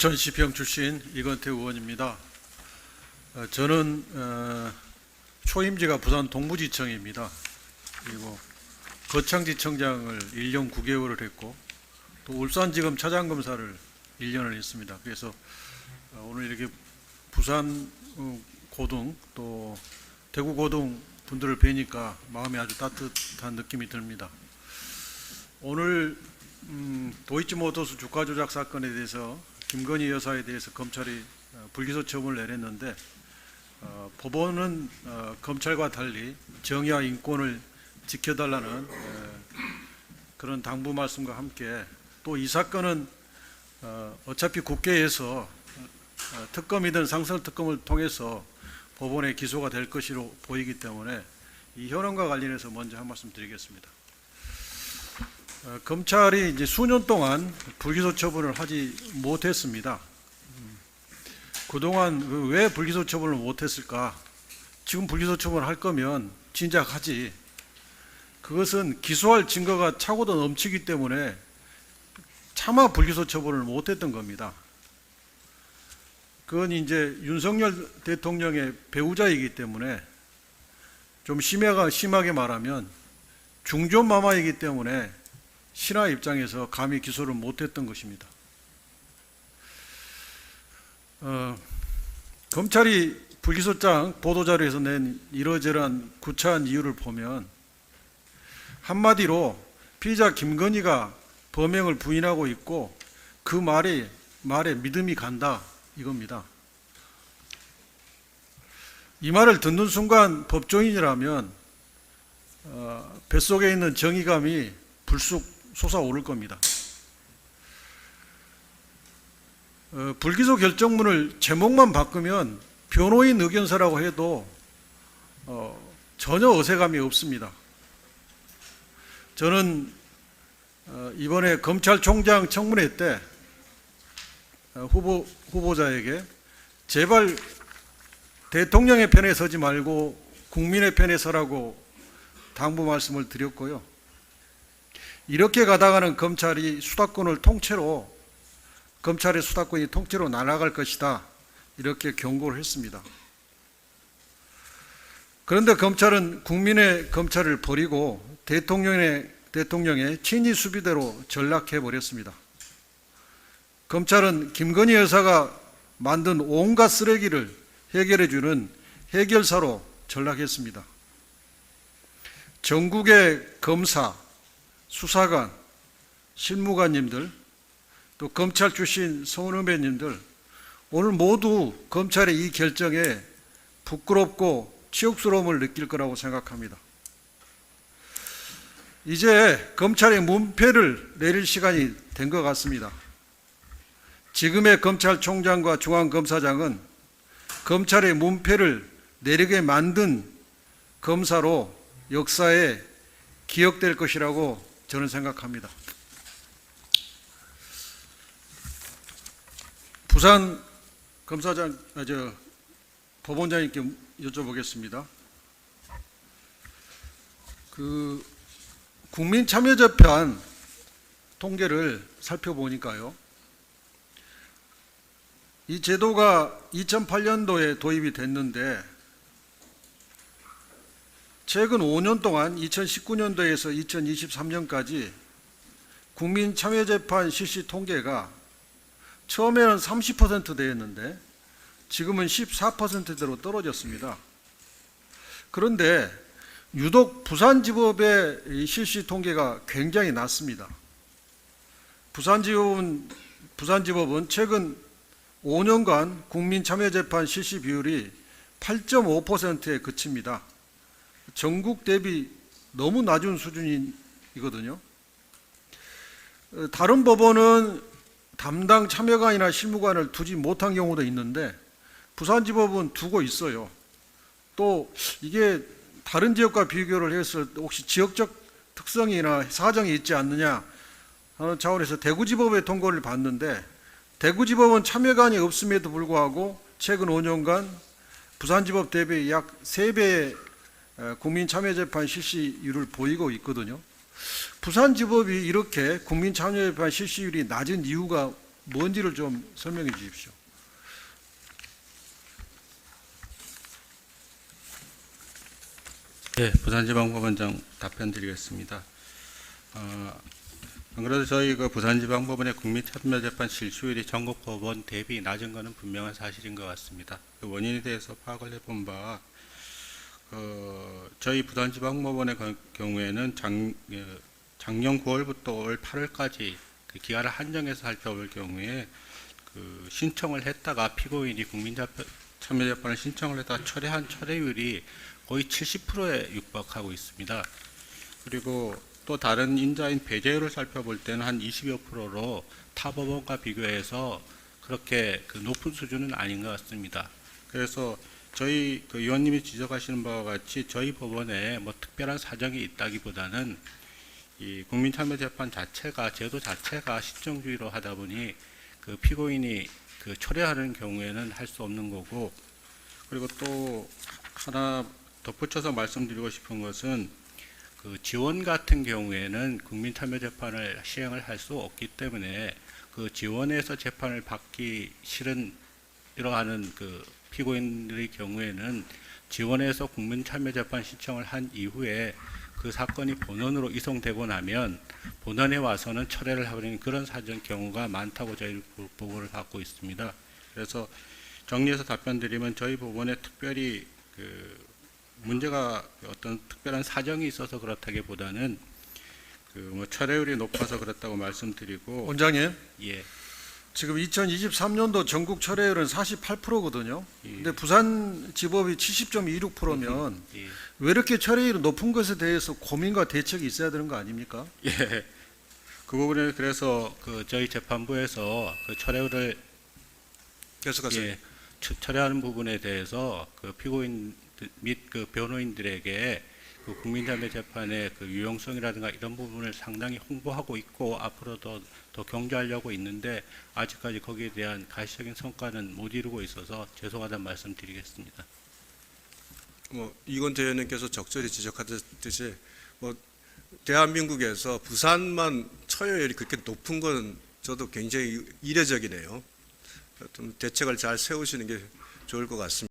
전시평 출신 이건태 의원입니다. 저는 초임지가 부산 동부지청입니다. 그리고 거창지청장을 1년 9개월을 했고 또 울산지검 차장검사를 1년을 했습니다. 그래서 오늘 이렇게 부산 고등 또 대구 고등 분들을 뵈니까 마음이 아주 따뜻한 느낌이 듭니다. 오늘 도이치모터스 주가 조작 사건에 대해서 김건희 여사에 대해서 검찰이 불기소 처분을 내렸는데 법원은 검찰과 달리 정의와 인권을 지켜달라는 그런 당부 말씀과 함께 또 이 사건은 어차피 국회에서 특검이든 상설특검을 통해서 법원에 기소가 될 것으로 보이기 때문에 이 현황과 관련해서 먼저 한 말씀 드리겠습니다. 검찰이 이제 수년 동안 불기소 처분을 하지 못했습니다. 그동안 왜 불기소 처분을 못했을까? 지금 불기소 처분을 할 거면 진작 하지. 그것은 기소할 증거가 차고도 넘치기 때문에 차마 불기소 처분을 못했던 겁니다. 그건 이제 윤석열 대통령의 배우자이기 때문에 좀 심하게 말하면 중전마마이기 때문에 신하 입장에서 감히 기소를 못했던 것입니다. 검찰이 불기소장 보도자료에서 낸 이러저러한 구차한 이유를 보면 한마디로 피의자 김건희가 범행을 부인하고 있고 그 말에 믿음이 간다 이겁니다. 이 말을 듣는 순간 법조인이라면 뱃속에 있는 정의감이 불쑥 솟아오를 겁니다. 불기소 결정문을 제목만 바꾸면 변호인 의견서라고 해도 전혀 어색함이 없습니다. 저는 이번에 검찰총장 청문회 때 후보자에게 제발 대통령의 편에 서지 말고 국민의 편에 서라고 당부 말씀을 드렸고요. 이렇게 가다가는 검찰의 수사권이 통째로 날아갈 것이다. 이렇게 경고를 했습니다. 그런데 검찰은 국민의 검찰을 버리고 대통령의 친위 수비대로 전락해 버렸습니다. 검찰은 김건희 여사가 만든 온갖 쓰레기를 해결해 주는 해결사로 전락했습니다. 전국의 검사, 수사관, 실무관님들, 또 검찰 출신 성은후배님들 오늘 모두 검찰의 이 결정에 부끄럽고 치욕스러움을 느낄 거라고 생각합니다. 이제 검찰의 문패를 내릴 시간이 된 것 같습니다. 지금의 검찰총장과 중앙검사장은 검찰의 문패를 내리게 만든 검사로 역사에 기억될 것이라고 저는 생각합니다. 부산 법원장님께 여쭤보겠습니다. 국민참여재판 통계를 살펴보니까요, 이 제도가 2008년도에 도입이 됐는데 최근 5년 동안 2019년도에서 2023년까지 국민참여재판 실시 통계가 처음에는 30%대였는데 지금은 14%대로 떨어졌습니다. 그런데 유독 부산지법의 실시 통계가 굉장히 낮습니다. 부산지법은 최근 5년간 국민참여재판 실시 비율이 8.5%에 그칩니다. 전국 대비 너무 낮은 수준이거든요. 다른 법원은 담당 참여관이나 실무관을 두지 못한 경우도 있는데 부산지법은 두고 있어요. 또 이게 다른 지역과 비교를 해서 혹시 지역적 특성이나 사정이 있지 않느냐 하는 차원에서 대구지법의 통계를 봤는데 대구지법은 참여관이 없음에도 불구하고 최근 5년간 부산지법 대비 약 3배의 국민참여재판 실시율을 보이고 있거든요. 부산지법이 이렇게 국민참여재판 실시율이 낮은 이유가 뭔지를 좀 설명해 주십시오. 네, 부산지방법원장 답변드리겠습니다. 안 그래도 저희 그 부산지방법원의 국민참여재판 실시율이 전국 법원 대비 낮은 것은 분명한 사실인 것 같습니다. 그 원인에 대해서 파악을 해본 바, 저희 부산지방법원의 경우에는 작년 9월부터 올 8월까지 그 기간을 한정해서 살펴볼 경우에 그 신청을 했다가 피고인이 국민참여재판을 신청을 했다가 철회한 철회율이 거의 70%에 육박하고 있습니다. 그리고 또 다른 인자인 배제율을 살펴볼 때는 한 20여 프로로 타 법원과 비교해서 그렇게 그 높은 수준은 아닌 것 같습니다. 그래서 저희 그 의원님이 지적하시는 바와 같이 저희 법원에 뭐 특별한 사정이 있다기보다는 이 국민참여재판 자체가 제도 자체가 신청주의로 하다 보니 그 피고인이 그 철회하는 경우에는 할 수 없는 거고, 그리고 또 하나 덧붙여서 말씀드리고 싶은 것은 그 지원 같은 경우에는 국민참여재판을 시행을 할 수 없기 때문에 그 지원에서 재판을 받기 싫은 이러한 그 피고인들의 경우에는 지원에서 국민참여재판 신청을 한 이후에 그 사건이 본원으로 이송되고 나면 본원에 와서는 철회를 하버리는 그런 사정 경우가 많다고 저희 보고를 받고 있습니다. 그래서 정리해서 답변드리면 저희 법원에 특별히 그 문제가 어떤 특별한 사정이 있어서 그렇다기보다는 그 뭐 철회율이 높아서 그렇다고 말씀드리고. 원장님, 예. 지금 2023년도 전국 철회율은 48%거든요. 예. 근데 부산지법이 70.26%면 예. 왜 이렇게 철회율이 높은 것에 대해서 고민과 대책이 있어야 되는 거 아닙니까? 예. 그 부분에 그래서 그 저희 재판부에서 그 철회율을 계속하세요. 예, 철회하는 부분에 대해서 그 피고인 및 그 변호인들에게 그 국민참여재판의 그 유용성이라든가 이런 부분을 상당히 홍보하고 있고 앞으로도 더 경조하려고 있는데 아직까지 거기에 대한 가시적인 성과는 못 이루고 있어서 죄송하다는 말씀드리겠습니다. 뭐 이건재 의원님께서 적절히 지적하듯이 뭐 대한민국에서 부산만 처여율이 그렇게 높은 건 저도 굉장히 이례적이네요. 좀 대책을 잘 세우시는 게 좋을 것 같습니다.